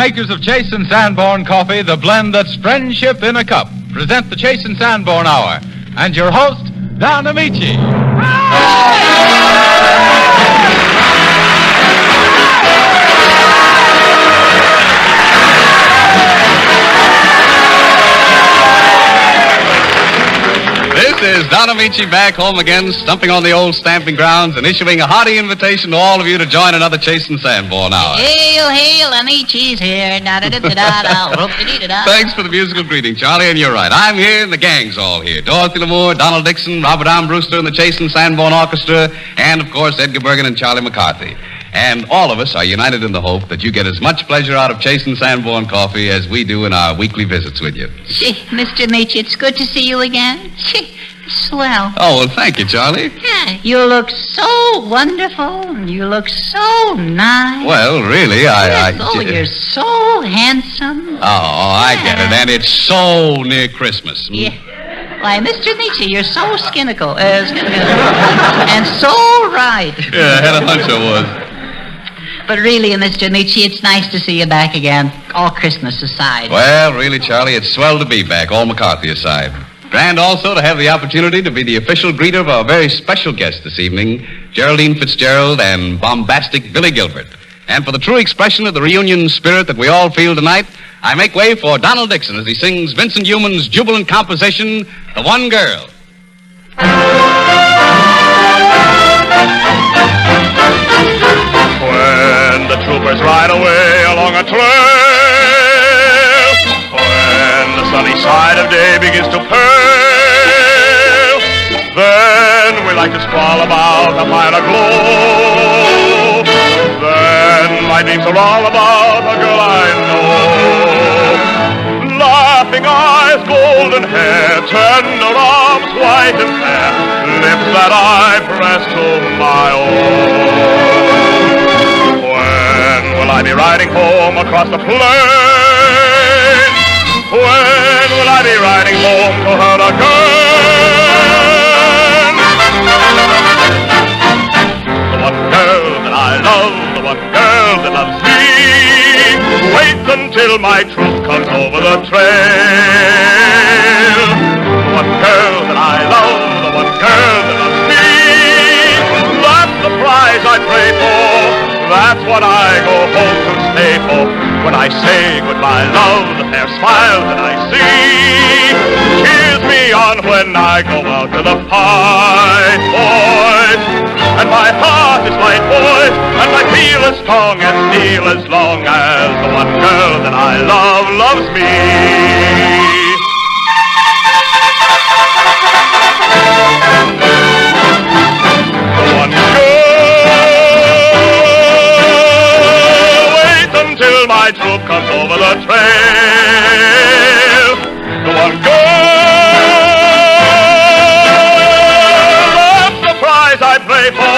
makers of Chase and Sanborn Coffee, the blend that's friendship in a cup, present the Chase and Sanborn Hour. And your host, Don Ameche. This is Don Ameche back home again, stumping on the old stamping grounds and issuing a hearty invitation to all of you to join another Chase and Sanborn Hour. Hail, hail, Ameche's here. Thanks for the musical greeting, Charlie, and you're right. I'm here and the gang's all here. Dorothy Lamour, Donald Dixon, Robert Armbruster and the Chase and Sanborn Orchestra, and, of course, Edgar Bergen and Charlie McCarthy. And all of us are united in the hope that you get as much pleasure out of Chase and Sanborn Coffee as we do in our weekly visits with you. Mr. Ameche, it's good to see you again. Swell. Oh, well, thank you, Charlie. Yeah, you look so wonderful. You look so nice. Well, really, you're so handsome. Oh, I get it. And it's so near Christmas. Yeah. Why, Mr. Ameche, you're so skinical. And so right. Yeah, I had a hunch I was. But really, Mr. Ameche, it's nice to see you back again, all Christmas aside. Well, really, Charlie, it's swell to be back, all McCarthy aside. Grand also to have the opportunity to be the official greeter of our very special guest this evening, Geraldine Fitzgerald and bombastic Billy Gilbert. And for the true expression of the reunion spirit that we all feel tonight, I make way for Donald Dixon as he sings Vincent Youmans' jubilant composition, The One Girl. When the troopers ride away along a trail, when the sunny side of day begins to pale, then we like to sprawl about a fire aglow. Then my dreams are all about a girl I know. Laughing eyes, golden hair, tender arms, white and fair, lips that I press to my own. When will I be riding home across the plain? When will I be riding home to her again? The one girl that I love, the one girl that loves me, wait until my troop comes over the trail. The one girl that I love, the one girl that loves me, that's the prize I pray for. That's what I go home to stay for. When I say goodbye, love, the fair smile that I see cheers me on when I go out to the fight, boys. And my heart is light, boys, and my feel as strong as steel as long as the one girl that I love loves me. The one girl. Till my troop comes over the trail. The one girl, that's the prize I play for.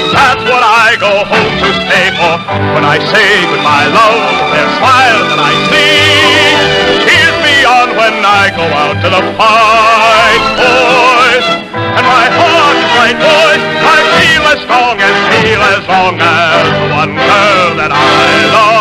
That's what I go home to stay for. When I say goodbye, love, their smile that I see cheers me on when I go out to the fight, boys. And my heart is right, boys. I feel as strong as feel as long as the one girl that I love.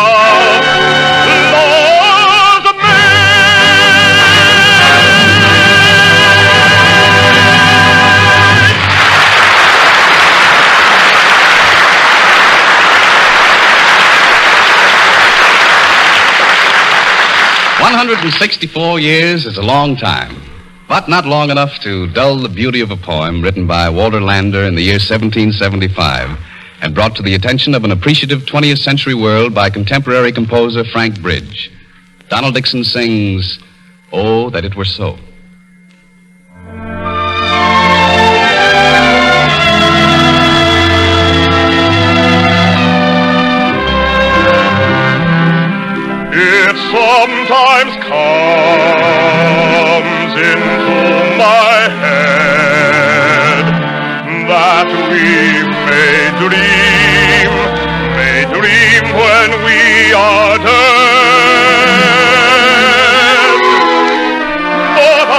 One 164 years is a long time, but not long enough to dull the beauty of a poem written by Walter Lander in the year 1775 and brought to the attention of an appreciative 20th century world by contemporary composer Frank Bridge. Donald Dixon sings, "Oh, That It Were So." It sometimes comes into my head that we may dream when we are dead. But I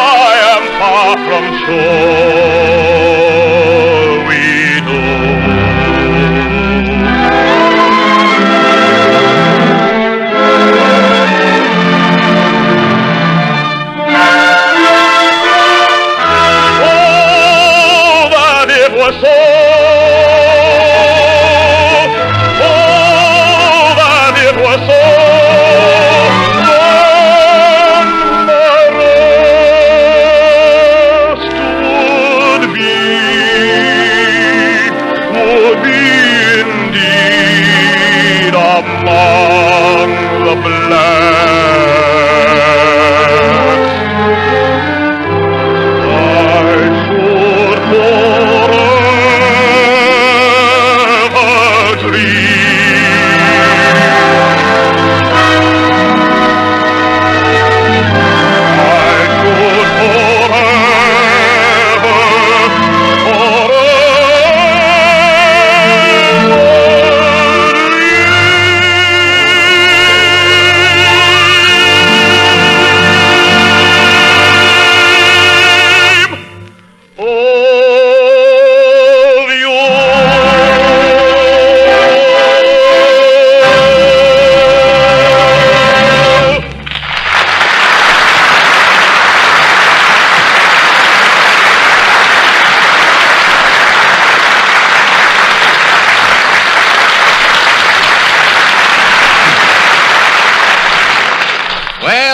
am far from sure we do.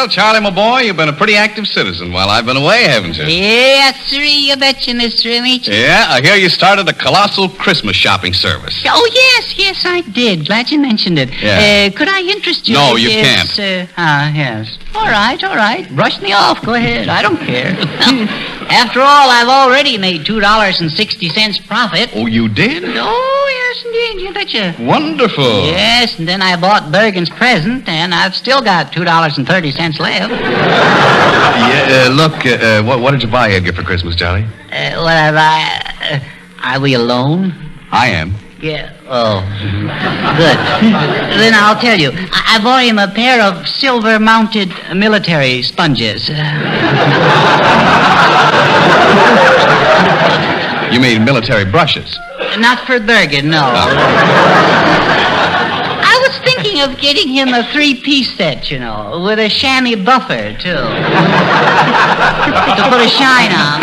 Well, Charlie, my boy, you've been a pretty active citizen while I've been away, haven't you? Yes, sir, you betcha, Mr. Ameche. Yeah, I hear you started a colossal Christmas shopping service. Oh, yes, I did. Glad you mentioned it. Yeah. Could I interest you? No, you can't. Yes. All right. Brush me off. Go ahead. I don't care. After all, I've already made $2.60 profit. Oh, you did? Oh, yes, indeed. You betcha. Wonderful. Yes, and then I bought Bergen's present, and I've still got $2.30 left. Look, what did you buy Edgar for Christmas, Charlie? What have I... are we alone? I am. Yeah. Oh, good. Then I'll tell you. I bought him a pair of silver-mounted military sponges. You mean military brushes? Not for Bergen, no. I was thinking of getting him a 3-piece set, with a chamois buffer, too. To put a shine on.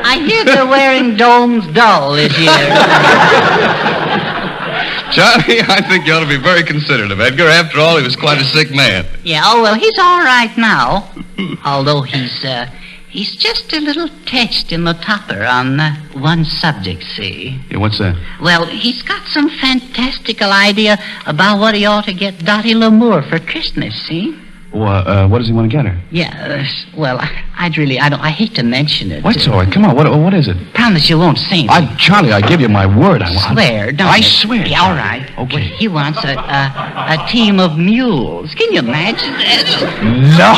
I hear they're wearing domes dull this year. Charlie, I think you ought to be very considerate of Edgar. After all, he was quite a sick man. Yeah, well, he's all right now. Although he's just a little touched in the topper on one subject, see? Yeah, what's that? Well, he's got some fantastical idea about what he ought to get Dottie Lamour for Christmas, see? Well, what does he want to get her? Yeah, well, I hate to mention it. What's all right? Come on, what is it? Promise you won't say anything. Charlie, I give you my word. Swear, don't I you? swear. Yeah, all right. Okay. Well, he wants a team of mules. Can you imagine that? No.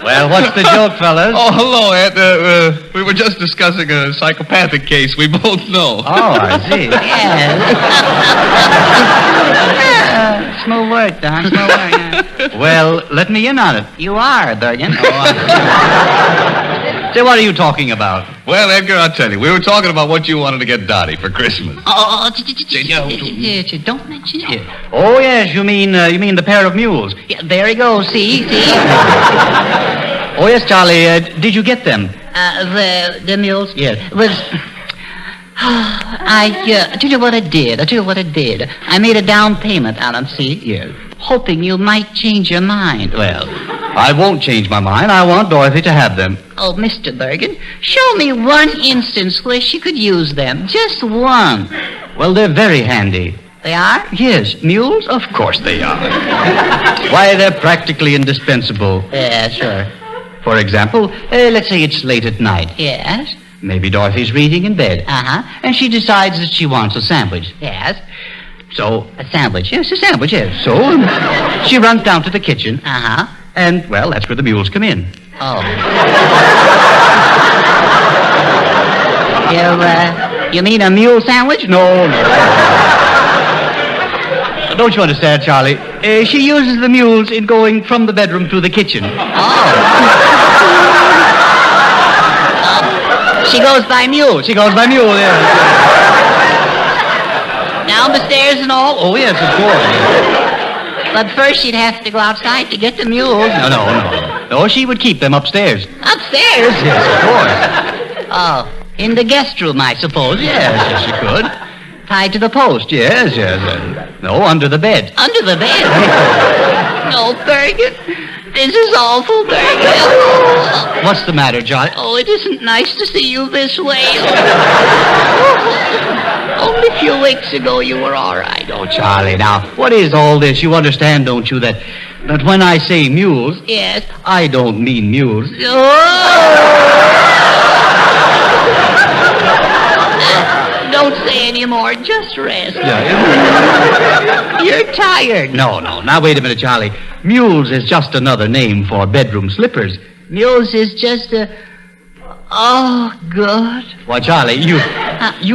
Well, what's the joke, fellas? Oh, hello, Ed. We were just discussing a psychopathic case we both know. Oh, I see. Yeah. Small work, Don. Small work. Yeah. Well, let me in on it. You are, Bergen. Say, what are you talking about? Well, Edgar, I'll tell you. We were talking about what you wanted to get Dottie for Christmas. Don't mention it. Yeah. Oh, yes, you mean the pair of mules. Yeah, there he goes. See? Oh, yes, Charlie, did you get them? The mules? Yes. I tell you what I did. I made a down payment on them, see? Yes. Hoping you might change your mind. Well, I won't change my mind. I want Dorothy to have them. Oh, Mr. Bergen, show me one instance where she could use them. Just one. Well, they're very handy. They are? Yes. Mules? Of course they are. Why, they're practically indispensable. Yeah, sure. For example, let's say it's late at night. Yes? Maybe Dorothy's reading in bed. Uh-huh. And she decides that she wants a sandwich. Yes? So, A sandwich? yes, a sandwich, yes. So, she runs down to the kitchen. Uh-huh. And, well, that's where the mules come in. Oh. You mean a mule sandwich? No. Don't you understand, Charlie? She uses the mules in going from the bedroom to the kitchen. Oh. She goes by mule. She goes by mule, yes. Down the stairs and all? Oh, yes, of course. But first she'd have to go outside to get the mules. No, she would keep them upstairs. Upstairs? Yes, of course. Oh, in the guest room, I suppose. Yes, she could. Tied to the post. Yes. No, under the bed. Under the bed? No, Bergen. This is awful, Bergen. What's the matter, Charlie? Oh, it isn't nice to see you this way. Only a few weeks ago you were all right. Oh, Charlie, now, what is all this? You understand, don't you, that when I say mules, Yes. I don't mean mules. Don't say any more. Just rest. Yeah. You're tired. No. Now, wait a minute, Charlie. Mules is just another name for bedroom slippers. Mules is just a... Oh, good. Why, Charlie, you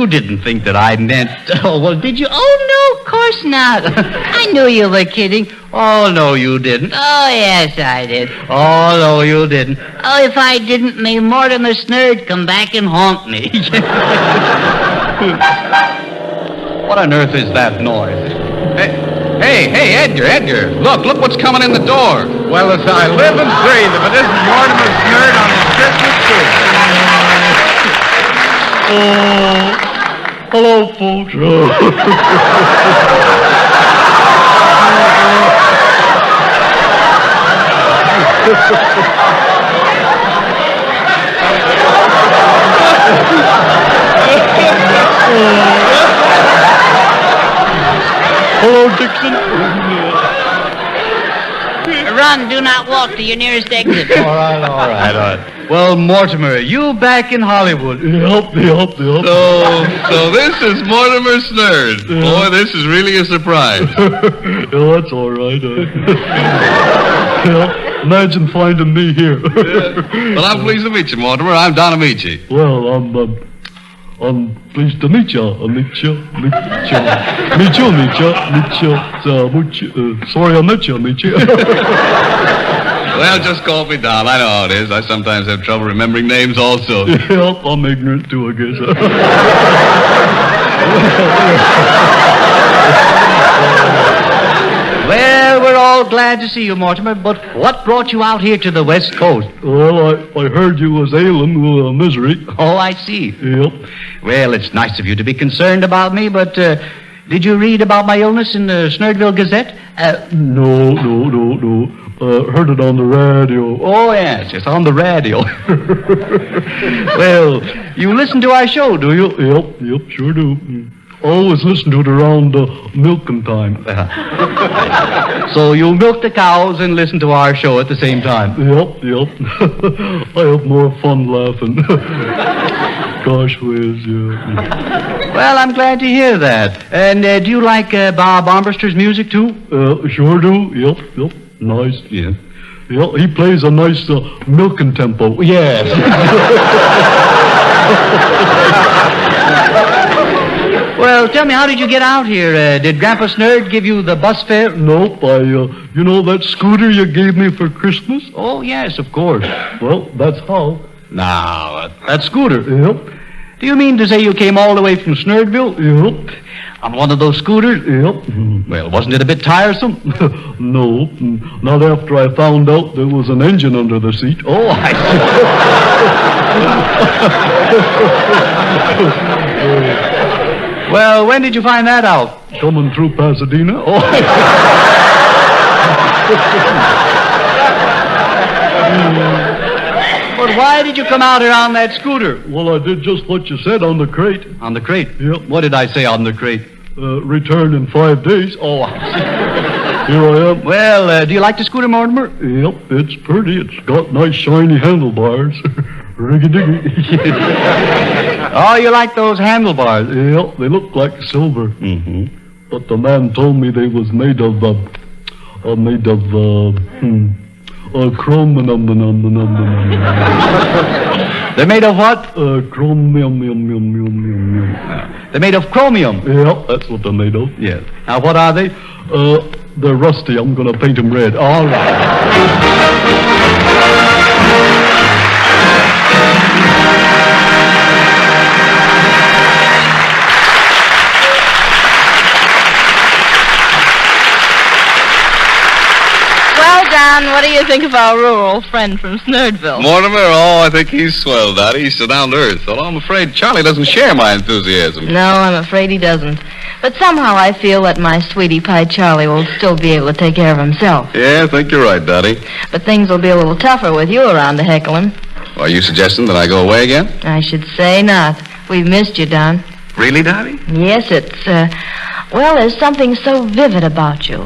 didn't think that I meant... Oh, well, did you? Oh, no, of course not. I knew you were kidding. Oh, no, you didn't. Oh, yes, I did. Oh, no, you didn't. Oh, if I didn't, may Mortimer Snurd come back and haunt me. What on earth is that noise? Hey, Edgar. Look what's coming in the door. Well, as I live and breathe, if it isn't Mortimer Snurd on his Christmas tree. Hello, folks. Hello, Dixon. Run, do not walk to your nearest exit. All right. Well, Mortimer, you back in Hollywood. Yep. So this is Mortimer Snerd. Boy, this is really a surprise. Yeah, that's all right. Yeah, imagine finding me here. Well, I'm pleased to meet you, Mortimer. I'm Don Ameche. Well, I'm pleased to meet you. Sorry, I met you. Well, just call me Don. I know how it is. I sometimes have trouble remembering names also. Yep, I'm ignorant too, I guess. Well, we're all glad to see you, Mortimer, but what brought you out here to the West Coast? Well, I heard you was ailing with misery. Oh, I see. Yep. Well, it's nice of you to be concerned about me, but did you read about my illness in the Snerdville Gazette? No. Heard it on the radio. Oh, yes, it's on the radio. Well, you listen to our show, do you? Yep, sure do. Always listen to it around milking time. So you milk the cows and listen to our show at the same time. Yep. I have more fun laughing. Gosh whiz, yeah. Well, I'm glad to hear that. And do you like Bob Armbruster's music, too? Sure do. Yep. Nice. Yeah. Yeah, he plays a nice milking tempo. Yes. Well, tell me, how did you get out here? Did Grandpa Snerd give you the bus fare? Nope, you know that scooter you gave me for Christmas? Oh, yes, of course. Well, that's how. Now, that scooter. Yep. Do you mean to say you came all the way from Snerdville? Yep. On one of those scooters? Yep. Well, wasn't it a bit tiresome? No, not after I found out there was an engine under the seat. Oh, I see. Well, when did you find that out? Coming through Pasadena. Oh. But why did you come out here on that scooter? Well, I did just what you said on the crate. On the crate? Yep. What did I say on the crate? Return in 5 days. Oh, I see. Here I am. Well, do you like the scooter, Mortimer? Yep, it's pretty. It's got nice shiny handlebars. Riggy-diggy. Oh, you like those handlebars? Yep, they look like silver. Mm-hmm. But the man told me they was made of chromium. They're made of what? Chromium. They're made of chromium. Yep, that's what they're made of. Yes. Now, what are they? They're rusty. I'm going to paint them red. All right. Don, what do you think of our rural friend from Snerdville? Mortimer, I think he's swell, Dottie. He's so down to earth. Although I'm afraid Charlie doesn't share my enthusiasm. No, I'm afraid he doesn't. But somehow I feel that my sweetie pie Charlie will still be able to take care of himself. Yeah, I think you're right, Dottie. But things will be a little tougher with you around to heckle him. Are you suggesting that I go away again? I should say not. We've missed you, Don. Really, Dottie? Yes, it's, well, there's something so vivid about you.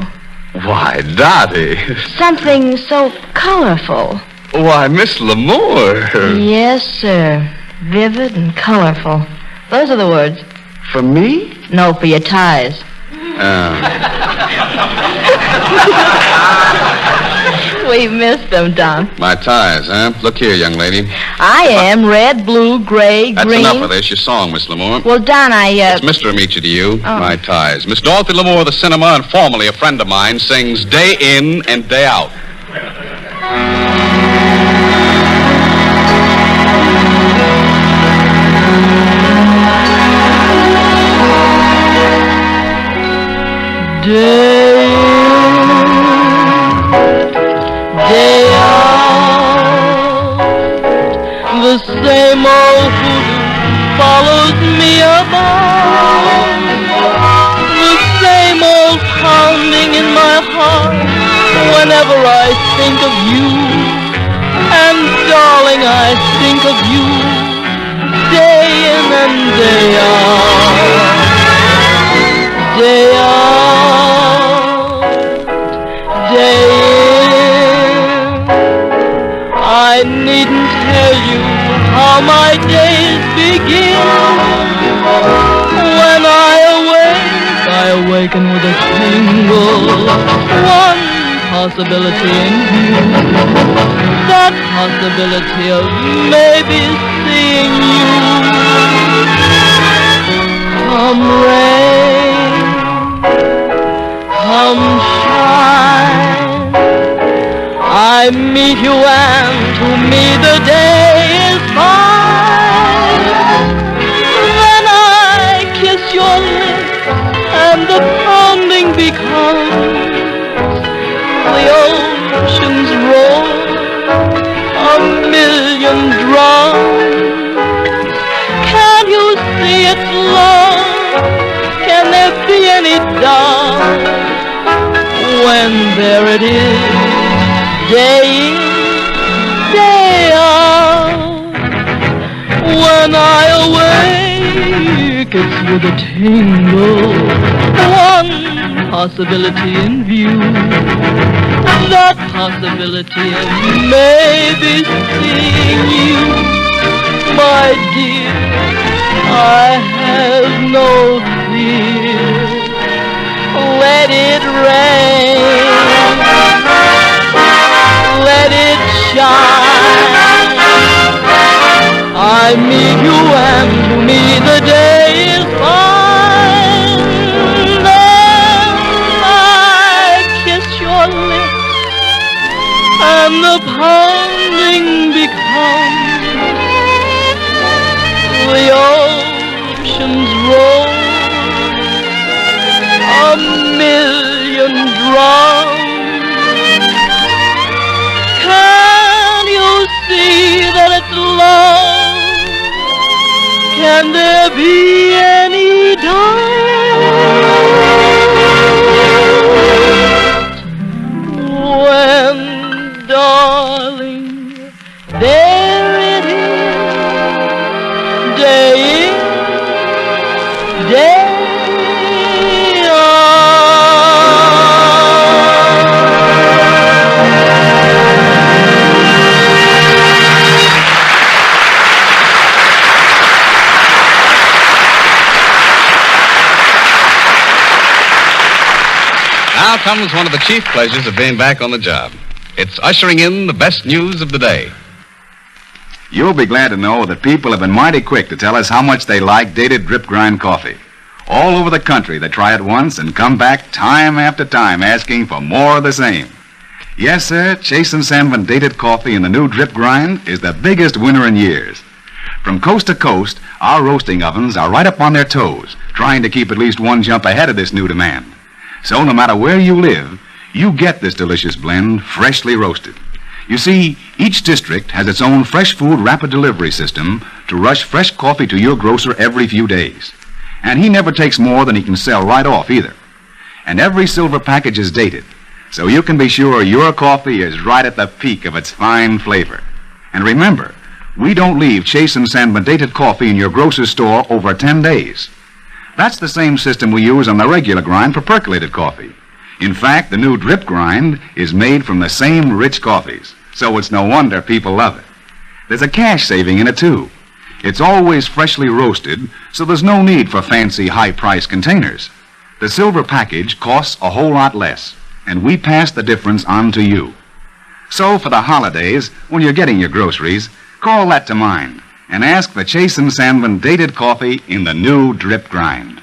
Why, Dottie. Something so colorful. Why, Miss Lamour. Yes, sir. Vivid and colorful. Those are the words. For me? No, for your ties. We've missed them, Don. My ties, huh? Look here, young lady. I am red, blue, gray, That's green. enough of this. Your song, Miss Lamour. Well, Don, It's Mr. Ameche to you. My ties. Miss Dorothy Lamour, the cinema, and formerly a friend of mine, sings day in and day out. Day out, the same old hoodoo follows me about. The same old pounding in my heart whenever I think of you. darling, I think of you day in and day out. Day out, day in. I needn't tell you how my days begin. When I awaken with a tingle. One possibility in view. That possibility of maybe seeing you. Come rain, come shine, I meet you and to me the day is fine. Then I kiss your lips and the pounding becomes the ocean's roar, a million drums. Can you see it's love? Can there be any doubt when there it is, day in, day out? When I awake, it's with a tingle, one possibility in view. That possibility of maybe seeing you, my dear. I have no fear. Let it rain, let it shine. I meet you and to me the day is fine. Then I kiss your lips and the pounding becomes the ocean's roar, a million drums. Can you see that it's love? Can there be any doubt when, darling, there it is, day in, day out. Now comes one of the chief pleasures of being back on the job. It's ushering in the best news of the day. You'll be glad to know that people have been mighty quick to tell us how much they like dated drip grind coffee. All over the country, they try it once and come back time after time asking for more of the same. Yes, sir, Chase & Sandman dated coffee in the new drip grind is the biggest winner in years. From coast to coast, our roasting ovens are right up on their toes, trying to keep at least one jump ahead of this new demand. So no matter where you live, you get this delicious blend freshly roasted. You see, each district has its own fresh food rapid delivery system to rush fresh coffee to your grocer every few days. And he never takes more than he can sell right off either. And every silver package is dated, so you can be sure your coffee is right at the peak of its fine flavor. And remember, we don't leave Chase & Sandman dated coffee in your grocer's store over 10 days. That's the same system we use on the regular grind for percolated coffee. In fact, the new drip grind is made from the same rich coffees, so it's no wonder people love it. There's a cash saving in it, too. It's always freshly roasted, so there's no need for fancy high-priced containers. The silver package costs a whole lot less, and we pass the difference on to you. So for the holidays, when you're getting your groceries, call that to mind and ask for Chase & Sandman dated coffee in the new drip grind.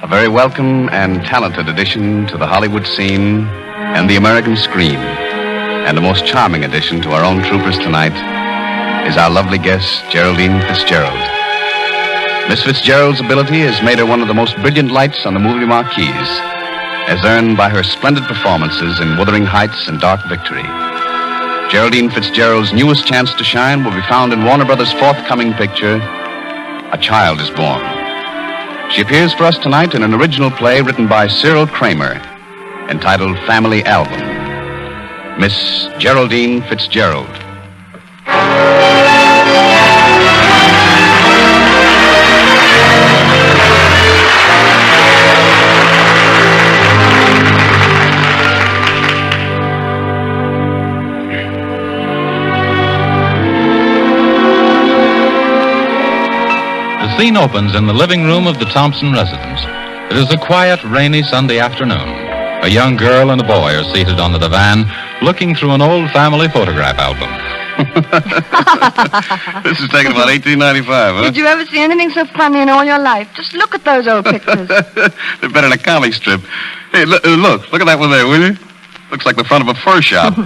A very welcome and talented addition to the Hollywood scene and the American screen, and a most charming addition to our own troopers tonight, is our lovely guest, Geraldine Fitzgerald. Miss Fitzgerald's ability has made her one of the most brilliant lights on the movie marquees, as earned by her splendid performances in Wuthering Heights and Dark Victory. Geraldine Fitzgerald's newest chance to shine will be found in Warner Brothers' forthcoming picture, A Child is Born. She appears for us tonight in an original play written by Cyril Kramer, entitled Family Album. Miss Geraldine Fitzgerald. The scene opens in the living room of the Thompson residence. It is a quiet, rainy Sunday afternoon. A young girl and a boy are seated on the divan, looking through an old family photograph album. This is taken about 1895, huh? Did you ever see anything so funny in all your life? Just look at those old pictures. They're better than a comic strip. Hey, look at that one there, will you? Looks like the front of a fur shop.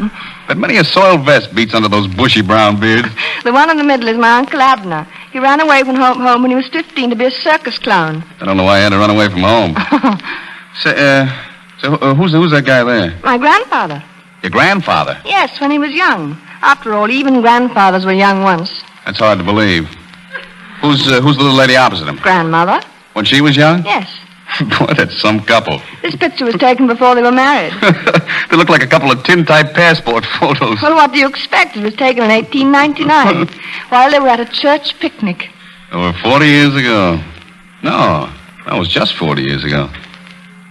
But many a soiled vest beats under those bushy brown beards. The one in the middle is my Uncle Abner. He ran away from home when he was 15 to be a circus clown. I don't know why I had to run away from home. Who's that guy there? My grandfather. Your grandfather? Yes, when he was young. After all, even grandfathers were young once. That's hard to believe. Who's the little lady opposite him? Grandmother. When she was young? Yes. Boy, that's some couple. This picture was taken before they were married. They look like a couple of tintype passport photos. Well, what do you expect? It was taken in 1899 while they were at a church picnic. Over 40 years ago. No, that was just 40 years ago.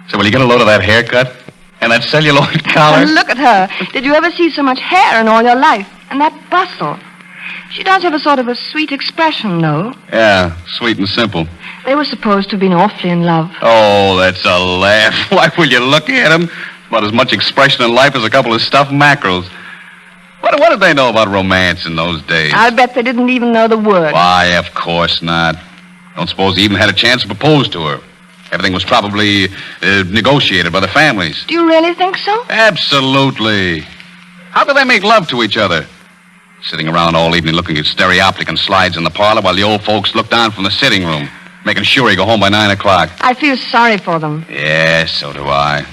So will you get a load of that haircut? And that celluloid collar? And look at her. Did you ever see so much hair in all your life? And that bustle. She does have a sort of a sweet expression, though. Yeah, sweet and simple. They were supposed to have been awfully in love. Oh, that's a laugh. Why, will you look at them? About as much expression in life as a couple of stuffed mackerels. What did they know about romance in those days? I bet they didn't even know the word. Why, of course not. Don't suppose he even had a chance to propose to her. Everything was probably negotiated by the families. Do you really think so? Absolutely. How could they make love to each other? Sitting around all evening looking at stereopticon slides in the parlor while the old folks looked down from the sitting room, making sure he go home by 9 o'clock. I feel sorry for them. Yeah, so do I.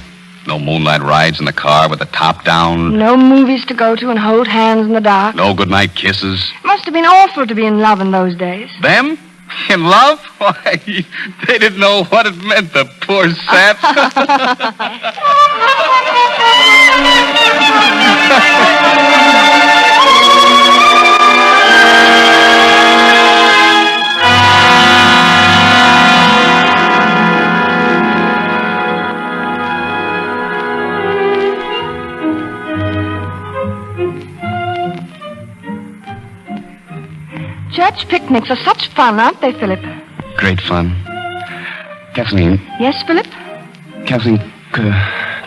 No moonlight rides in the car with the top down. No movies to go to and hold hands in the dark. No goodnight kisses. It must have been awful to be in love in those days. Them? In love? Why, they didn't know what it meant, the poor saps. Church picnics are such fun, aren't they, Philip? Great fun. Kathleen. Yes, Philip? Kathleen, could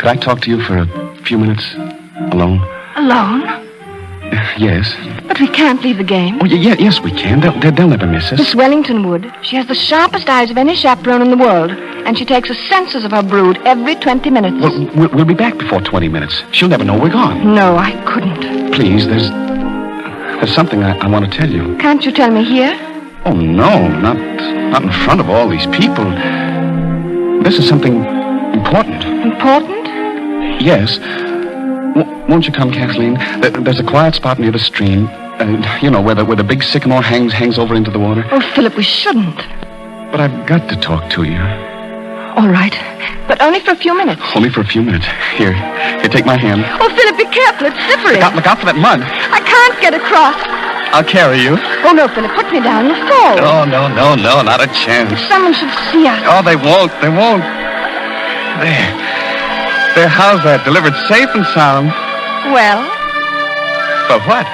I talk to you for a few minutes alone? Alone? Yes. But we can't leave the game. Oh, yes, we can. They'll never miss us. Miss Wellington would. She has the sharpest eyes of any chaperone in the world, and she takes a census of her brood every 20 minutes. Well, we'll be back before 20 minutes. She'll never know we're gone. No, I couldn't. Please, there's something I want to tell you. Can't you tell me here? Oh, no, not in front of all these people. This is something important. Important? Yes. Won't you come, Kathleen? There's a quiet spot near the stream. Where the big sycamore hangs over into the water. Oh, Philip, we shouldn't. But I've got to talk to you. All right. But only for a few minutes. Only for a few minutes. Here, take my hand. Oh, Philip, be careful. It's slippery. Look out for that mud. I can't get across. I'll carry you. Oh, no, Philip, put me down. You'll fall. Oh, no, not a chance. Someone should see us. Oh, they won't. There, how's that? Delivered safe and sound. Well? But what?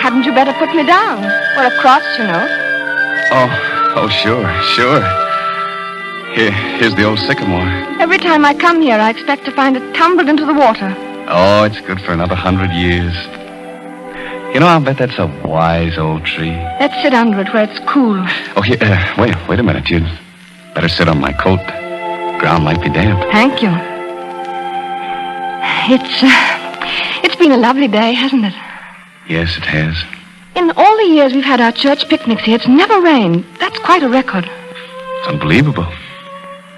Hadn't you better put me down? Or across, you know. Oh, sure. Here's the old sycamore. Every time I come here, I expect to find it tumbled into the water. Oh, it's good for another 100 years. I'll bet that's a wise old tree. Let's sit under it where it's cool. Oh, here, wait a minute. You'd better sit on my coat. Ground might be damp. Thank you. It's been a lovely day, hasn't it? Yes, it has. In all the years we've had our church picnics here, it's never rained. That's quite a record. It's unbelievable.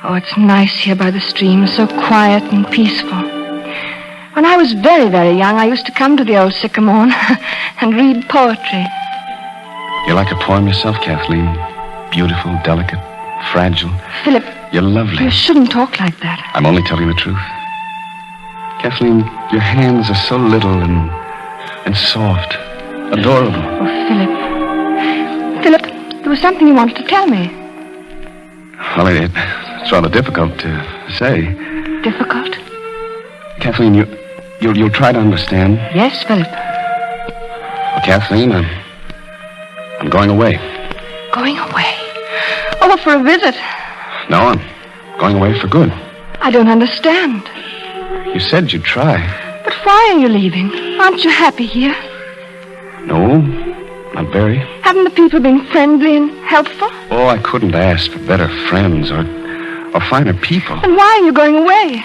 Oh, it's nice here by the stream, so quiet and peaceful. When I was very, very young, I used to come to the old sycamore and read poetry. You're like a poem yourself, Kathleen. Beautiful, delicate, fragile. Philip. You're lovely. You shouldn't talk like that. I'm only telling the truth. Kathleen, your hands are so little and soft. Adorable. Oh, Philip. Philip, there was something you wanted to tell me. Well, it's rather difficult to say. Difficult? Kathleen, you'll try to understand. Yes, Philip. Well, Kathleen, I'm going away. Going away? Oh, for a visit? No, I'm going away for good. I don't understand. You said you'd try. But why are you leaving? Aren't you happy here? No, not very. Haven't the people been friendly and helpful? Oh, I couldn't ask for better friends or finer people. And why are you going away?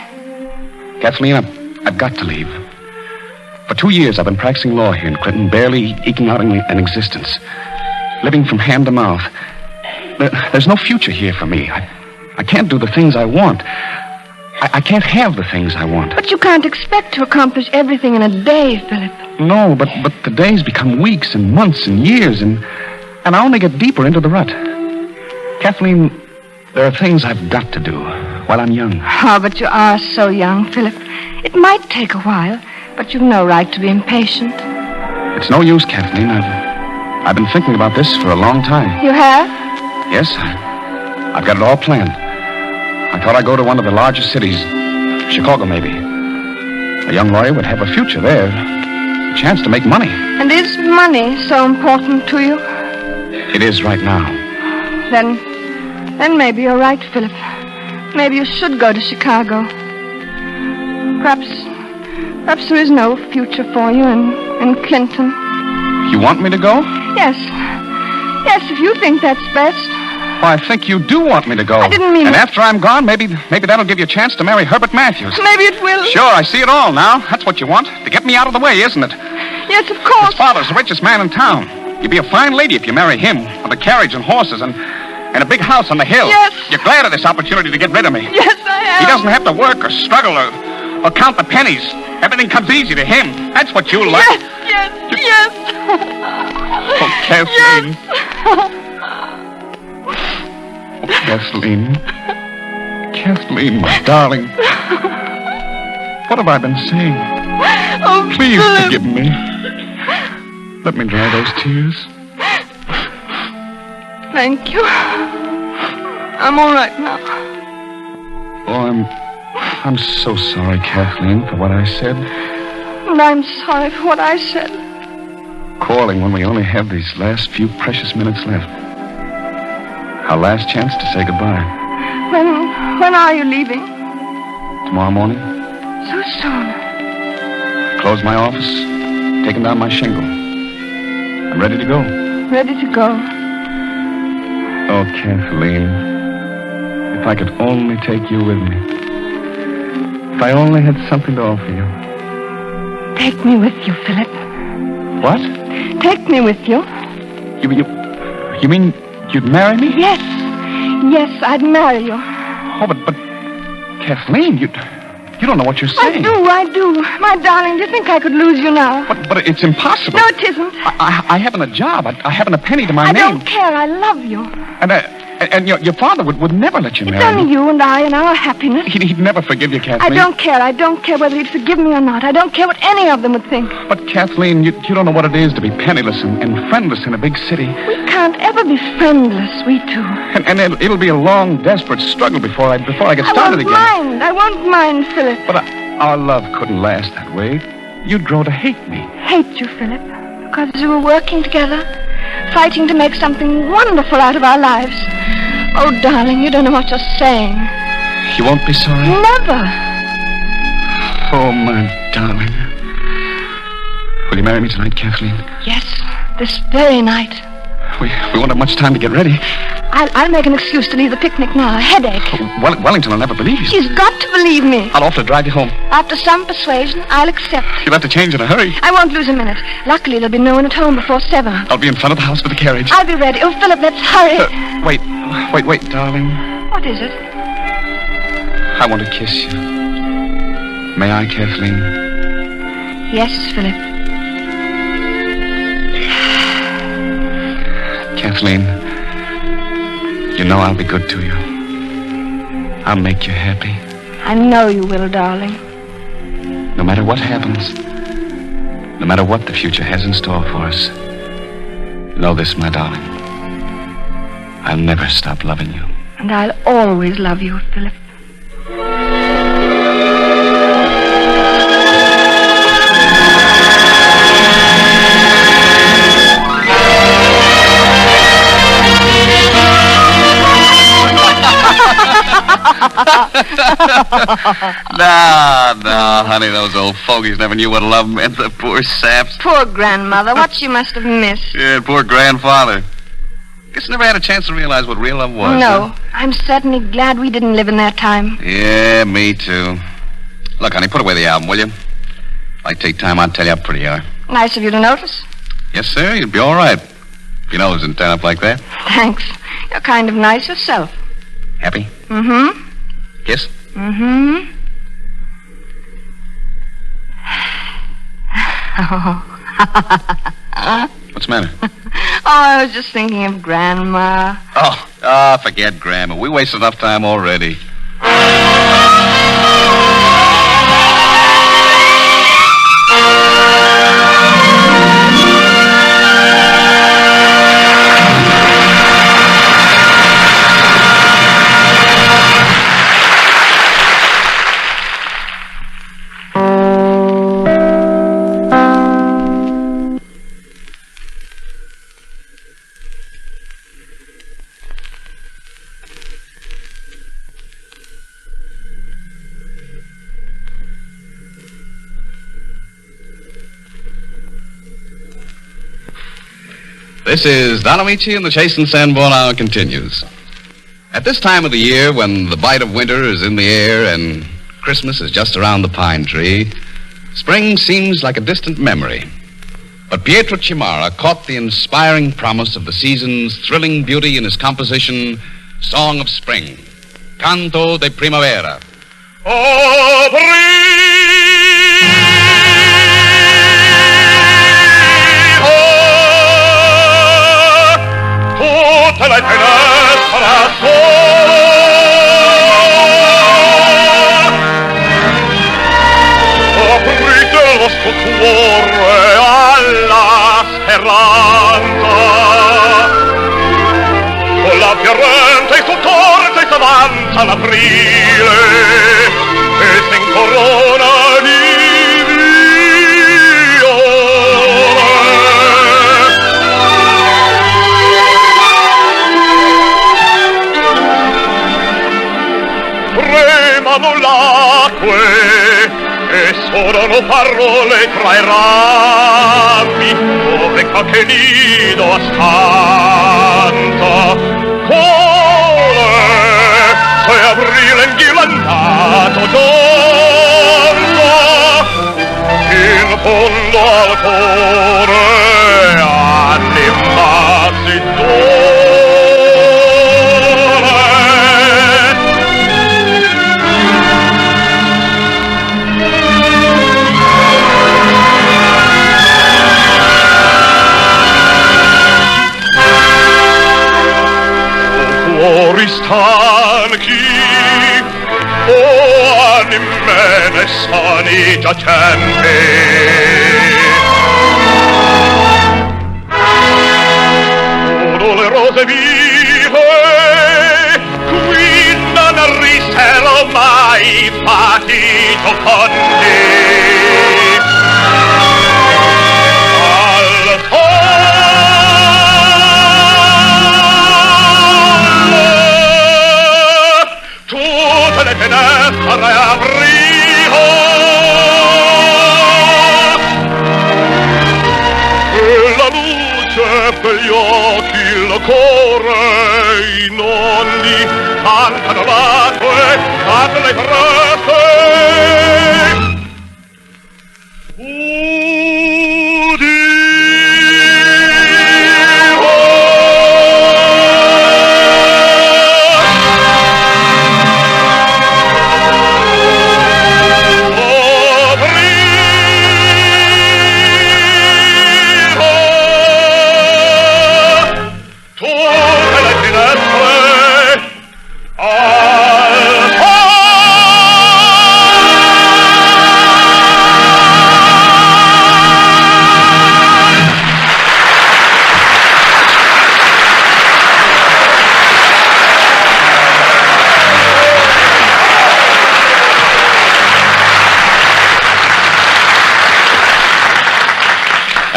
Kathleen, I've got to leave. For 2 years, I've been practicing law here in Clinton, barely eking out an existence. Living from hand to mouth. There's no future here for me. I can't do the things I want. I can't have the things I want. But you can't expect to accomplish everything in a day, Philip. No, but the days become weeks and months and years, and I only get deeper into the rut. Kathleen, there are things I've got to do while I'm young. Oh, but you are so young, Philip. It might take a while, but you've no right to be impatient. It's no use, Kathleen. I've been thinking about this for a long time. You have? Yes, I've got it all planned. I thought I'd go to one of the largest cities, Chicago maybe. A young lawyer would have a future there, a chance to make money. And is money so important to you? It is right now. Then maybe you're right, Philip. Maybe you should go to Chicago. Perhaps there is no future for you in Clinton. You want me to go? Yes. Yes, if you think that's best. Well, I think you do want me to go. I didn't mean And it. after I'm gone, maybe that'll give you a chance to marry Herbert Matthews. Maybe it will. Sure, I see it all now. That's what you want. To get me out of the way, isn't it? Yes, of course. His father's the richest man in town. You'd be a fine lady if you marry him. With a carriage and horses and a big house on the hill. Yes. You're glad of this opportunity to get rid of me. Yes, I am. He doesn't have to work or struggle or count the pennies. Everything comes easy to him. That's what you like. Yes. Oh, Kathleen. Oh, Kathleen. Kathleen, my darling. What have I been saying? Oh, Please Philip. forgive me. Let me dry those tears. Thank you. I'm all right now. Oh, I'm so sorry, Kathleen, for what I said. And I'm sorry for what I said. Calling when we only have these last few precious minutes left. Our last chance to say goodbye. When are you leaving? Tomorrow morning, So soon. close my office, taking down my shingle. I'm ready to go. Ready to go. Oh, Kathleen, if I could only take you with me. If I only had something to offer you. Take me with you, Philip. What? Take me with you. You mean you'd marry me? Yes. Yes, I'd marry you. Oh, but Kathleen, you don't know what you're saying. I do. My darling, do you think I could lose you now? But it's impossible. No, it isn't. I haven't a job. I haven't a penny to my I name. don't care. I love you. And your father would never let you It's marry only me. you and I and our happiness. He'd never forgive you, Kathleen. I don't care. I don't care whether he'd forgive me or not. I don't care what any of them would think. But Kathleen, you don't know what it is to be penniless and friendless in a big city. We can't ever be friendless, we two. And it'll be a long, desperate struggle before I get started again. I won't mind, Philip. But our love couldn't last that way. You'd grow to hate me. Hate you, Philip, because we were working together, fighting to make something wonderful out of our lives. Oh, darling, you don't know what you're saying. You won't be sorry? Never. Oh, my darling. Will you marry me tonight, Kathleen? Yes, this very night. We won't have much time to get ready. I'll make an excuse to leave the picnic now. A headache. Wellington will never believe you. She's got to believe me. I'll offer to drive you home. After some persuasion, I'll accept. You'll have to change in a hurry. I won't lose a minute. Luckily, there'll be no one at home before 7. I'll be in front of the house with the carriage. I'll be ready. Oh, Philip, let's hurry. Wait. Wait, darling. What is it? I want to kiss you. May I, Kathleen? Yes, Philip. Kathleen, you know I'll be good to you. I'll make you happy. I know you will, darling. No matter what happens, no matter what the future has in store for us, know this, my darling. I'll never stop loving you. And I'll always love you, Philip. No, honey, those old fogies never knew what love meant, the poor saps. Poor grandmother, what she must have missed. Yeah, poor grandfather. Guess never had a chance to realize what real love was. No, I'm certainly glad we didn't live in that time. Yeah, me too. Look, honey, put away the album, will you? If I take time, I'll tell you how pretty you are. Nice of you to notice. Yes, sir, you'd be all right. If your nose didn't turn up like that. Thanks. You're kind of nice yourself. Happy? Mm-hmm. Kiss? Mm-hmm. What's the matter? Oh, I was just thinking of Grandma. Oh, forget Grandma. We wasted enough time already. This is Don Ameche, and the Chase and Sanborn Hour continues. At this time of the year, when the bite of winter is in the air and Christmas is just around the pine tree, spring seems like a distant memory. But Pietro Cimara caught the inspiring promise of the season's thrilling beauty in his composition, Song of Spring, Canto de Primavera. Tutte le finestre sono aprite lo scuore alla speranza con la fiorente e sottorte s'avanza l'aprile e s'incorona di tremano l'acque e suonano parole tra i rami dove qualche nido ascanta come se aprile inghilandato giorno in fondo al cuore animati cuori stanchi, anime sani giacenti. Sono le rose vive, qui non risero mai fatti giocondi. Le finestre aprivo e la luce per gli occhi, il cuore, i nonni cantano l'acque, cantano le freste. Udivo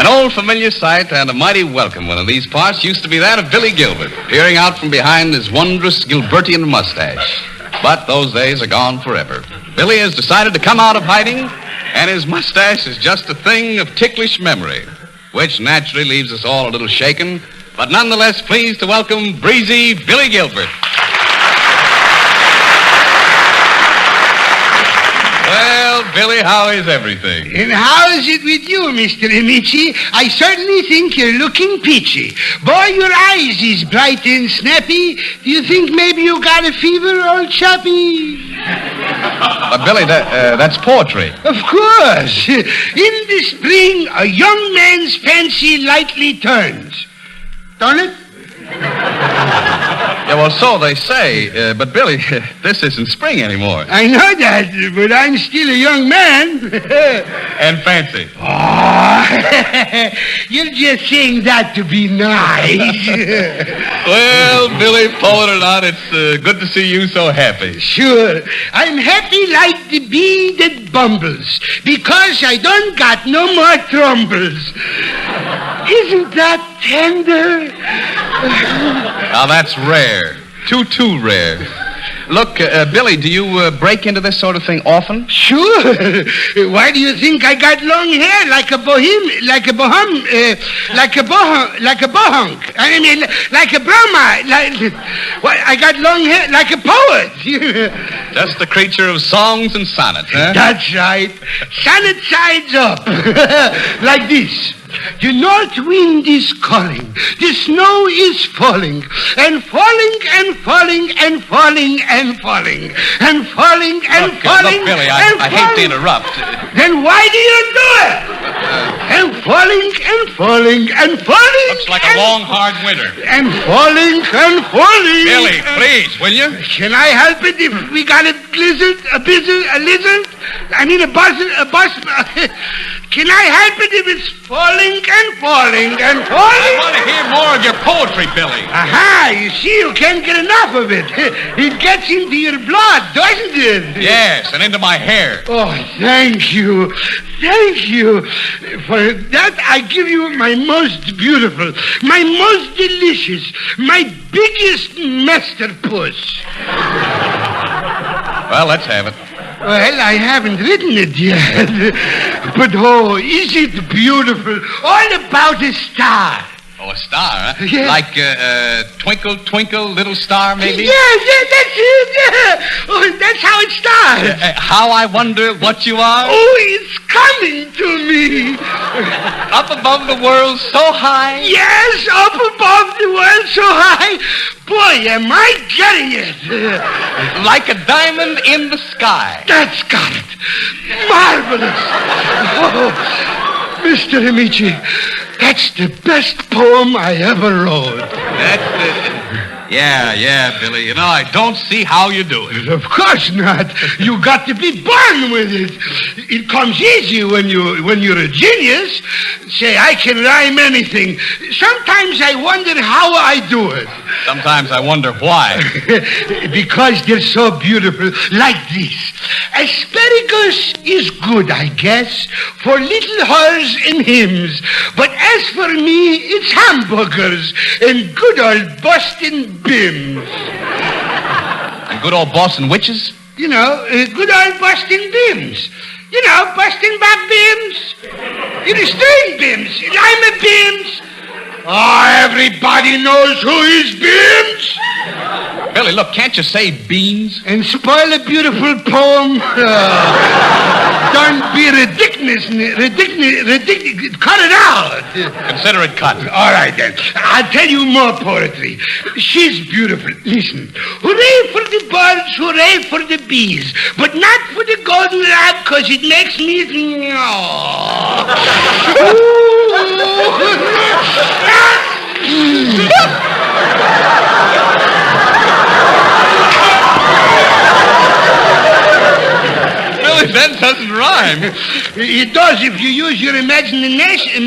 An old familiar sight and a mighty welcome one in these parts used to be that of Billy Gilbert, peering out from behind his wondrous Gilbertian mustache. But those days are gone forever. Billy has decided to come out of hiding, and his mustache is just a thing of ticklish memory, which naturally leaves us all a little shaken, but nonetheless pleased to welcome breezy Billy Gilbert. Well, Billy, how is everything? And how is it with you, Mr. Ameche? I certainly think you're looking peachy. Boy, your eyes is bright and snappy. Do you think maybe you got a fever, old chappy? Billy, that's poetry. Of course. In the spring, a young man's fancy lightly turns. Don't it? Yeah, well, so they say. But, Billy, this isn't spring anymore. I know that, but I'm still a young man. And fancy. Oh, you're just saying that to be nice. Well, Billy, poet or not, it's good to see you so happy. Sure. I'm happy like the bee that bumbles, because I don't got no more trumbles. Isn't that tender? Now, that's rare. Too rare. Look, Billy, do you break into this sort of thing often? Sure. Why do you think I got long hair like a bohunk? I mean, like a Brahma. I got long hair like a poet. Just a creature of songs and sonnets, huh? That's right. Sonnet sides up. Like this. The north wind is calling. The snow is falling. And falling and falling and falling and falling. And falling and falling. Look, Billy, I hate to interrupt. Then why do you do it? And falling and falling and falling. Looks like a long, hard winter. And falling and falling. Billy, please, will you? Can I help it if we got a lizard? I mean a buzzard. Can I help it if it's falling and falling and falling? I want to hear more of your poetry, Billy. Aha, you see, you can't get enough of it. It gets into your blood, doesn't it? Yes, and into my hair. Oh, thank you. Thank you. For that, I give you my most beautiful, my most delicious, my biggest masterpiece. Well, let's have it. Well, I haven't written it yet. But, oh, is it beautiful? All about a star. Oh, a star, huh? Yeah. Like Twinkle, Twinkle, Little Star, maybe? Yeah, that's it. Yeah. Oh, that's how it starts. How I wonder what you are? Oh, it's coming to me. Up above the world so high? Yes, up above the world so high. Boy, am I getting it. Like a diamond in the sky. That's got it. Marvelous. Oh, Mr. Ameche, that's the best poem I ever wrote. That's it. Yeah, Billy. You know, I don't see how you do it. Of course not. You got to be born with it. It comes easy when you're a genius. Say, I can rhyme anything. Sometimes I wonder how I do it. Sometimes I wonder why. Because they're so beautiful. Like this. Asparagus is good, I guess, for little hers and hims. But as for me, it's hamburgers and good old Boston bims. And good old Boston witches? You know, good old Boston bims. You know, Boston back bims. You're a string bims. I'm a bims. Oh, everybody knows who is bims. Billy, look, can't you say beans? And spoil a beautiful poem? Don't be ridiculous. Cut it out. Consider it cut. All right, then. I'll tell you more poetry. She's beautiful. Listen. Hooray for the birds, hooray for the bees. But not for the goldenrod, because it makes me... Billy, that doesn't rhyme. It does if you use your imagination.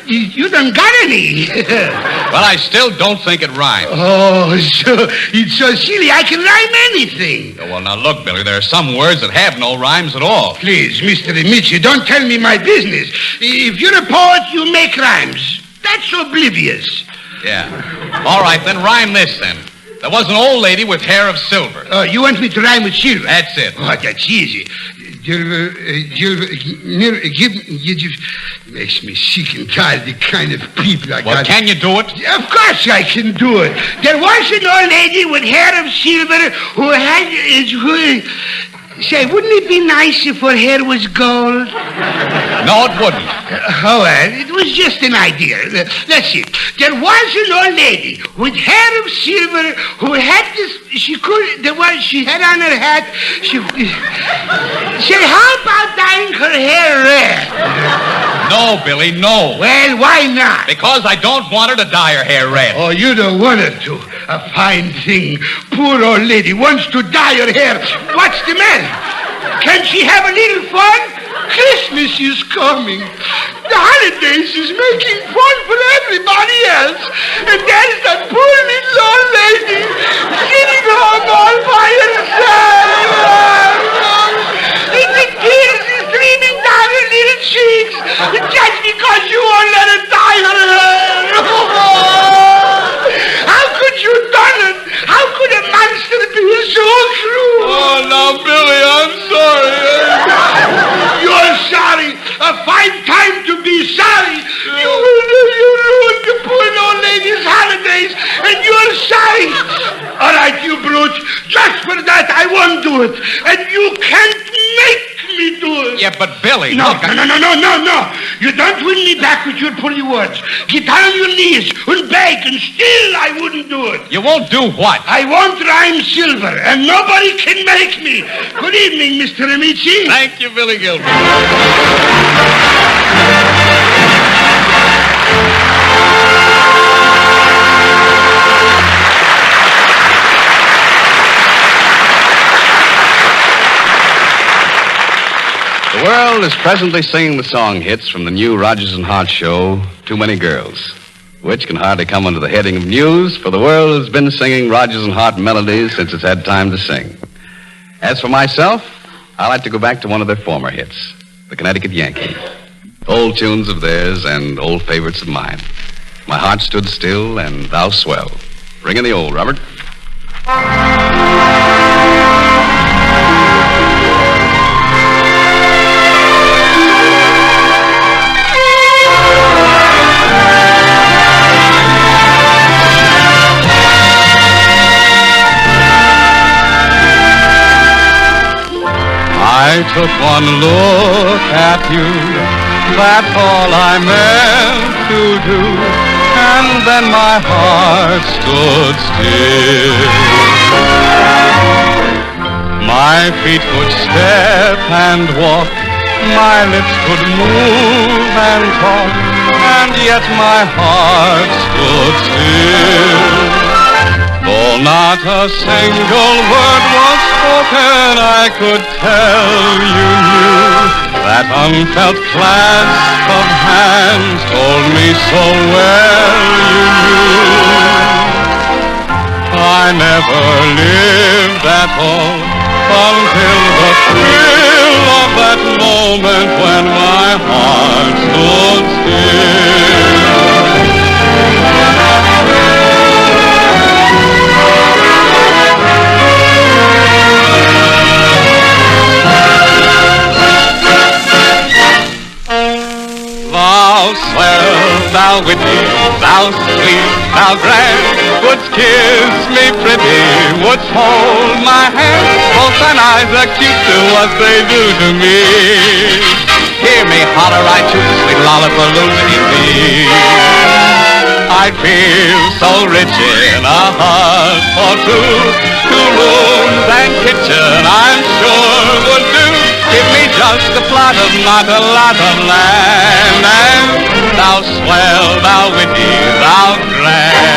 You don't got any. Well, I still don't think it rhymes. Oh, it's so silly. I can rhyme anything. Oh, well, now look, Billy, there are some words that have no rhymes at all. Please, Mr. Ameche, don't tell me my business. If you're a poet, you make rhymes. That's oblivious. Yeah. All right, then rhyme this, then. There was an old lady with hair of silver. Oh, you want me to rhyme with silver? That's it. Oh, that's easy. Makes me sick and tired, the kind of people I got. Well, can you do it? Of course I can do it. There was an old lady with hair of silver who had... Say, wouldn't it be nice if her hair was gold? No, it wouldn't. Oh, well, it was just an idea. Let's see. There was an old lady with hair of silver who had this... She had on her hat... Say, how about dyeing her hair red? No, Billy, no. Well, why not? Because I don't want her to dye her hair red. Oh, you don't want her to. A fine thing. Poor old lady wants to dye her hair. What's the matter? Can she have a little fun? Christmas is coming. The holidays is making fun for everybody else. And there's that poor little old lady sitting home all by herself. And the tears is streaming down her little cheeks just because you won't let her dye her hair. How could you done it? How could a monster be so cruel? Oh, now, Billy, I'm sorry. You're sorry. A fine time to be sorry. You ruined the poor old lady's holidays, and you're sorry. All right, you brute. Just for that, I won't do it. And you can't make me do it. Yeah, but Billy... No. You don't win me back with your pretty words. Get down on your knees and beg, and still I wouldn't do it. You won't do what? I won't rhyme silver, and nobody can make me. Good evening, Mr. Ameche. Thank you, Billy Gilbert. The world is presently singing the song hits from the new Rodgers and Hart show, Too Many Girls, which can hardly come under the heading of news, for the world has been singing Rodgers and Hart melodies since it's had time to sing. As for myself, I like to go back to one of their former hits, the Connecticut Yankee. Old tunes of theirs and old favorites of mine. My heart stood still and thou swell. Bring in the old, Robert. I took one look at you, that's all I meant to do, and then my heart stood still. My feet could step and walk, my lips could move and talk, and yet my heart stood still. Though not a single word was spoken, I could tell you knew that unfelt clasp of hands told me so well you knew. I never lived at all until the thrill of that moment when my heart stood still. Thou swell, thou witty, thou sweet, thou grand, wouldst kiss me pretty, wouldst hold my hand, both thine eyes are cute to what they do to me. Hear me holler right to the sweet lollapalooza in thee. I'd feel so rich in a hut for two rooms and kitchen I'm sure would do. Give me just a plot of not a lot of land, and thou swell, thou witty, thou grand.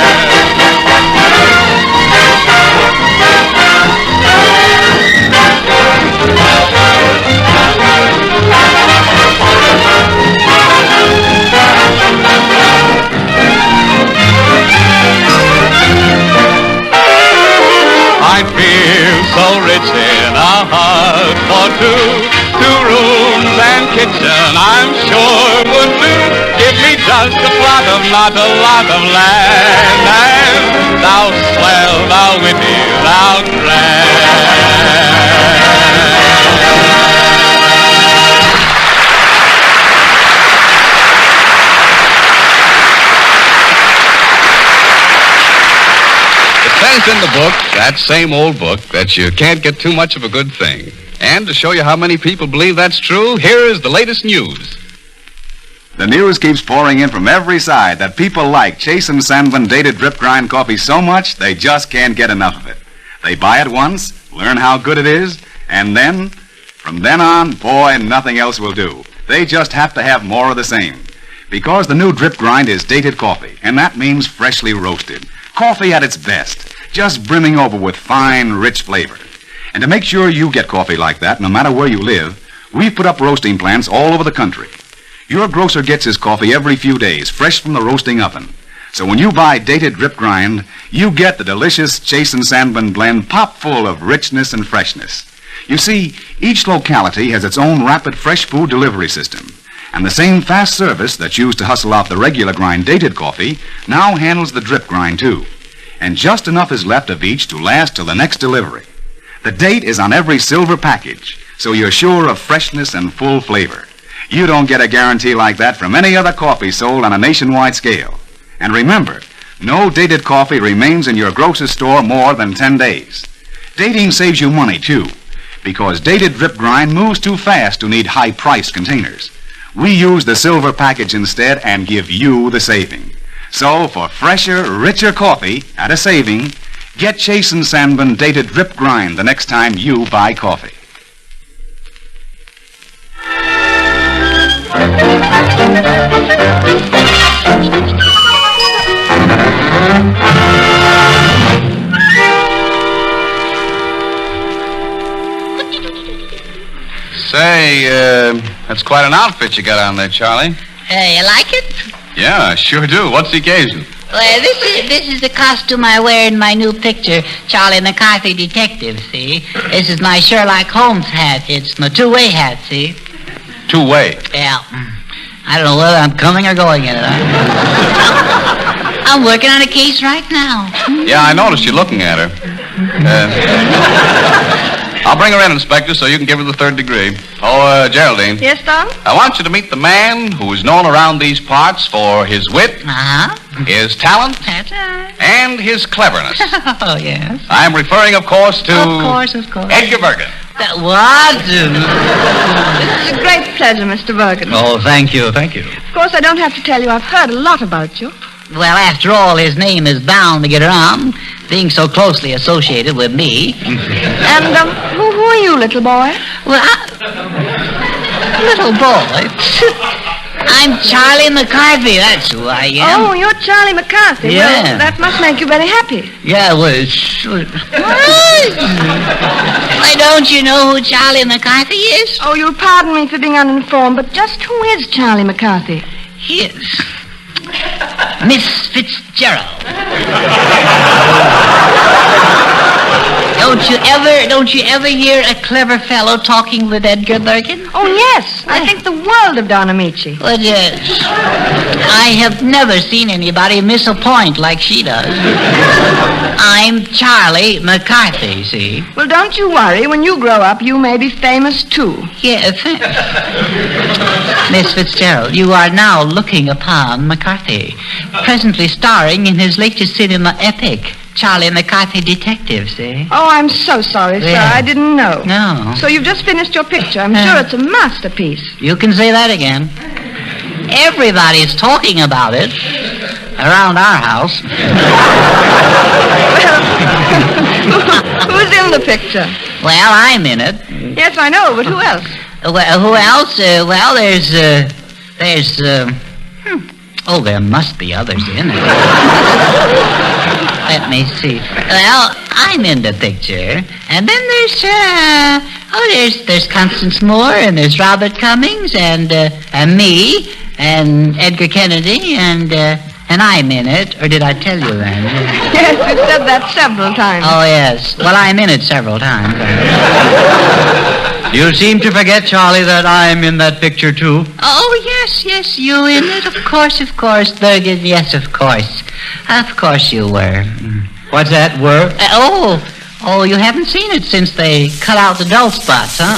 I'd feel so rich in a hut for two. 2 rooms and kitchen, I'm sure would do. Give me just a plot of not a lot of land, and thou swell, thou witty, thou grand. It says in the book, that same old book, that you can't get too much of a good thing. And to show you how many people believe that's true, here is the latest news. The news keeps pouring in from every side that people like Chase and Sandman Dated Drip Grind coffee so much they just can't get enough of it. They buy it once, learn how good it is, and then, from then on, boy, nothing else will do. They just have to have more of the same. Because the new Drip Grind is dated coffee, and that means freshly roasted. Coffee at its best, just brimming over with fine, rich flavor. And to make sure you get coffee like that, no matter where you live, we've put up roasting plants all over the country. Your grocer gets his coffee every few days, fresh from the roasting oven. So when you buy Dated Drip Grind, you get the delicious Chase and Sandman blend pop full of richness and freshness. You see, each locality has its own rapid fresh food delivery system. And the same fast service that's used to hustle out the regular grind dated coffee now handles the drip grind too. And just enough is left of each to last till the next delivery. The date is on every silver package, so you're sure of freshness and full flavor. You don't get a guarantee like that from any other coffee sold on a nationwide scale. And remember, no dated coffee remains in your grocer's store more than 10 days. Dating saves you money, too, because Dated Drip Grind moves too fast to need high-priced containers. We use the silver package instead and give you the saving. So, for fresher, richer coffee at a saving, get Chase and Sandman Dated Drip Grind the next time you buy coffee. Say, that's quite an outfit you got on there, Charlie. You like it? Yeah, I sure do. What's the occasion? Well, this is the costume I wear in my new picture, Charlie McCarthy Detective, see? This is my Sherlock Holmes hat. It's my two-way hat, see? Two-way? Yeah. I don't know whether I'm coming or going in it. I'm working on a case right now. Yeah, I noticed you looking at her. I'll bring her in, Inspector, so you can give her the 3rd degree. Oh, Geraldine. Yes, Don? I want you to meet the man who is known around these parts for his wit, his talent, That's right. and his cleverness. Oh, yes. I'm referring, of course, to... Of course. Edgar Bergen. What? It's a great pleasure, Mr. Bergen. Oh, thank you. Of course, I don't have to tell you I've heard a lot about you. Well, after all, his name is bound to get around, being so closely associated with me. And, who are you, little boy? Well, little boy? I'm Charlie McCarthy, that's who I am. Oh, you're Charlie McCarthy. Yeah. Well, that must make you very happy. Yeah, well, Why, don't you know who Charlie McCarthy is? Oh, you'll pardon me for being uninformed, but just who is Charlie McCarthy? He is Miss Fitzgerald. Don't you ever hear a clever fellow talking with Edgar Bergen? Oh, yes. I think the world of Don Ameche. Well, yes. I have never seen anybody miss a point like she does. I'm Charlie McCarthy, see? Well, don't you worry. When you grow up, you may be famous, too. Yes. Miss Fitzgerald, you are now looking upon McCarthy, presently starring in his latest cinema epic, Charlie McCarthy Detective, see? Oh, I'm so sorry, sir. Yeah. I didn't know. No. So you've just finished your picture. I'm sure it's a masterpiece. You can say that again. Everybody's talking about it around our house. Well, who's in the picture? Well, I'm in it. Yes, I know, but who else? Well, who else? There must be others in it. Let me see. Well, I'm in the picture. And then there's Constance Moore, and there's Robert Cummings, and me, and Edgar Kennedy, and And I'm in it, or did I tell you that? Yes, you've said that several times. Oh, yes. Well, I'm in it several times. You seem to forget, Charlie, that I'm in that picture, too. Oh, yes, you in it. Of course, Bergen. Yes, of course. Of course you were. What's that, were? Oh, you haven't seen it since they cut out the dull spots, huh?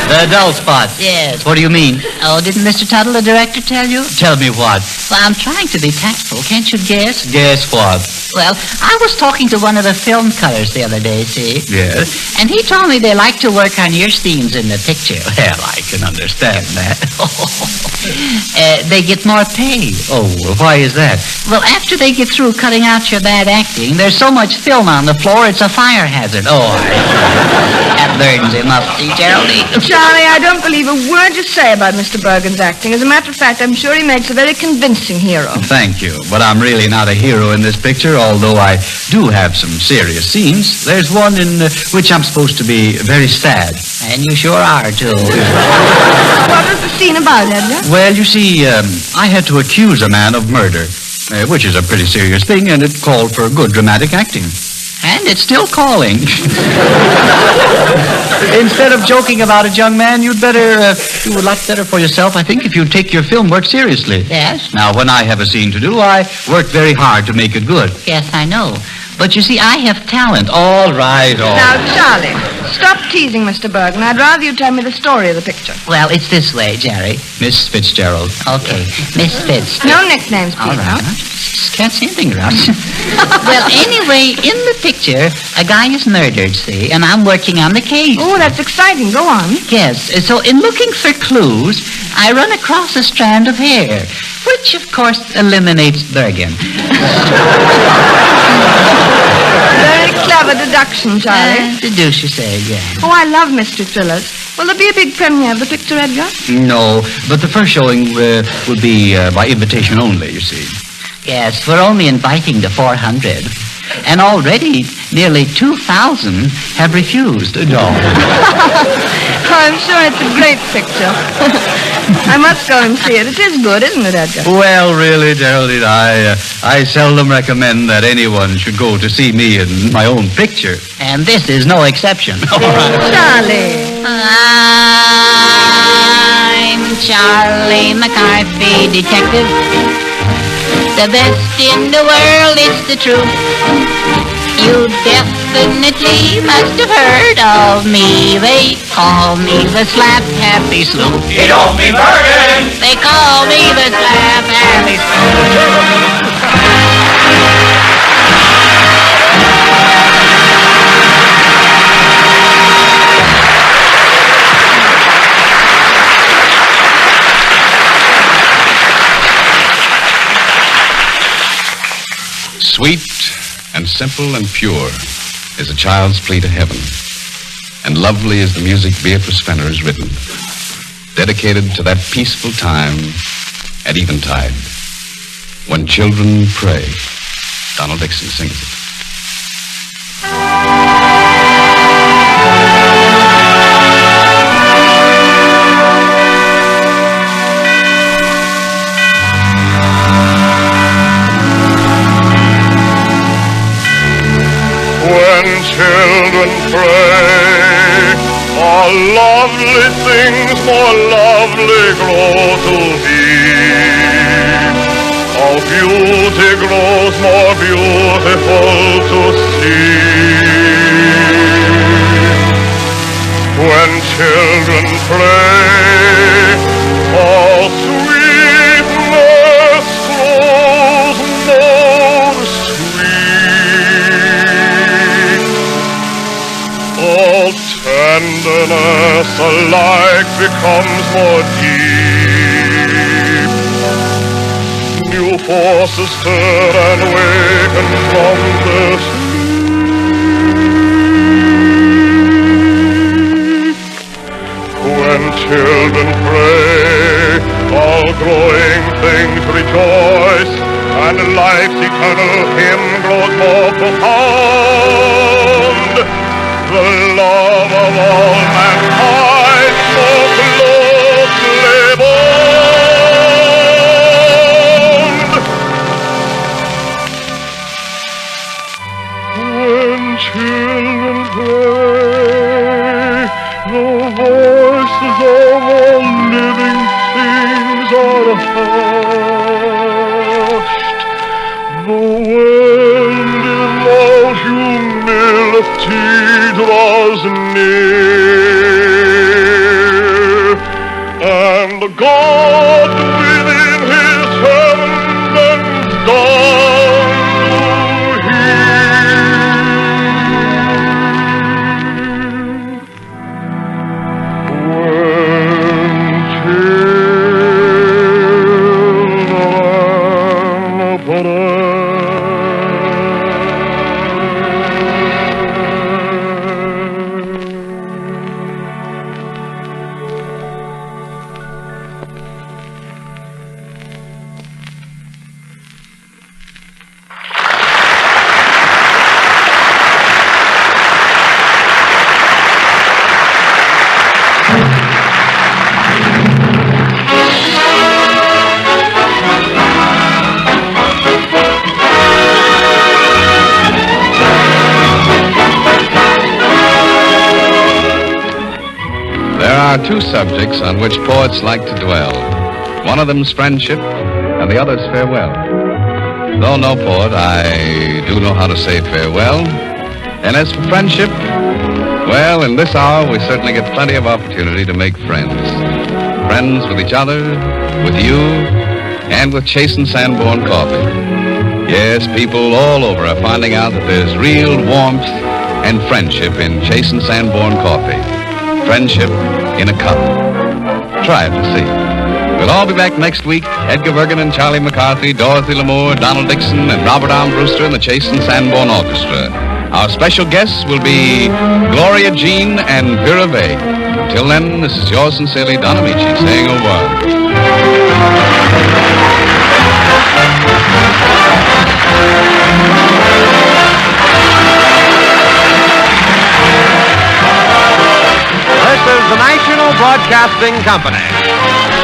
The dull spots? Yes. What do you mean? Oh, didn't Mr. Tuttle, the director, tell you? Tell me what? Well, I'm trying to be tactful. Can't you guess? Guess what? Well, I was talking to one of the film cutters the other day, see? Yes? And he told me they like to work on your scenes in the picture. Well, I can understand that. They get more pay. Oh, why is that? Well, after they get through cutting out your bad acting, there's so much film on the floor, it's a fire hazard. That burdens him up, see, Geraldine? Charlie, I don't believe a word you say about Mr. Bergen's acting. As a matter of fact, I'm sure he makes a very convincing hero. Thank you, but I'm really not a hero in this picture, although I do have some serious scenes. There's one in which I'm supposed to be very sad. And you sure are, too. What was the scene about, Edgar? Well, you see, I had to accuse a man of murder, which is a pretty serious thing, and it called for good dramatic acting. And it's still calling. Instead of joking about it, young man, you'd better do a lot better for yourself, I think, if you take your film work seriously. Yes? Now, when I have a scene to do, I work very hard to make it good. Yes, I know. But you see, I have talent. All right. Now, Charlie, stop teasing Mr. Bergen. I'd rather you tell me the story of the picture. Well, it's this way, Jerry. Miss Fitzgerald. Okay, Miss Fitz. No nicknames, please. All right. Can't say anything right. Well, anyway, in the picture, a guy is murdered, see, and I'm working on the case. Oh, that's exciting. Go on. Yes, so in looking for clues, I run across a strand of hair, which, of course, eliminates Bergen. Very clever deduction, Charlie. Deduce, you say, yeah. Oh, I love mystery thrillers. Will there be a big premiere of the picture, Edgar? No, but the first showing will be by invitation only, you see. Yes, we're only inviting the 400. And already nearly 2,000 have refused. No. I'm sure it's a great picture. I must go and see it. It is good, isn't it, Edgar? Well, really, Geraldine, I seldom recommend that anyone should go to see me in my own picture. And this is no exception. All right. Charlie. I'm Charlie McCarthy, detective. The best in the world, it's the truth. You definitely must have heard of me. They call me the slap-happy sleuth. You don't mean Bergen! They call me the slap-happy sleuth. Sweet and simple and pure is a child's plea to heaven, and lovely is the music Beatrice Fenner has written, dedicated to that peaceful time at eventide when children pray. Donald Dixon sings it. When children pray, all lovely things more lovely grow to be. All beauty grows more beautiful to see. When children play, all sweetness grows more sweet. All tenderness alike becomes more deep. New forces stir and waken from their sleep. When children pray, all growing things rejoice, and life's eternal hymn grows more profound. The love of all mankind so closely bound. children play, the voices of all living things are hushed. The wind in all humility draws near, and the God within his heaven bends down to There are two subjects on which poets like to dwell. One of them's friendship, and the other's farewell. Though no poet, I do know how to say farewell. And as for friendship, well, in this hour, we certainly get plenty of opportunity to make friends. Friends with each other, with you, and with Chase and Sanborn coffee. Yes, people all over are finding out that there's real warmth and friendship in Chase and Sanborn coffee. Friendship in a cup. Try it to see. We'll all be back next week. Edgar Bergen and Charlie McCarthy, Dorothy Lamour, Donald Dixon, and Robert Armbruster and the Chase and Sanborn Orchestra. Our special guests will be Gloria Jean and Vera Vey. Till then, this is yours sincerely, Don Ameche, saying au revoir. This is the National Broadcasting Company.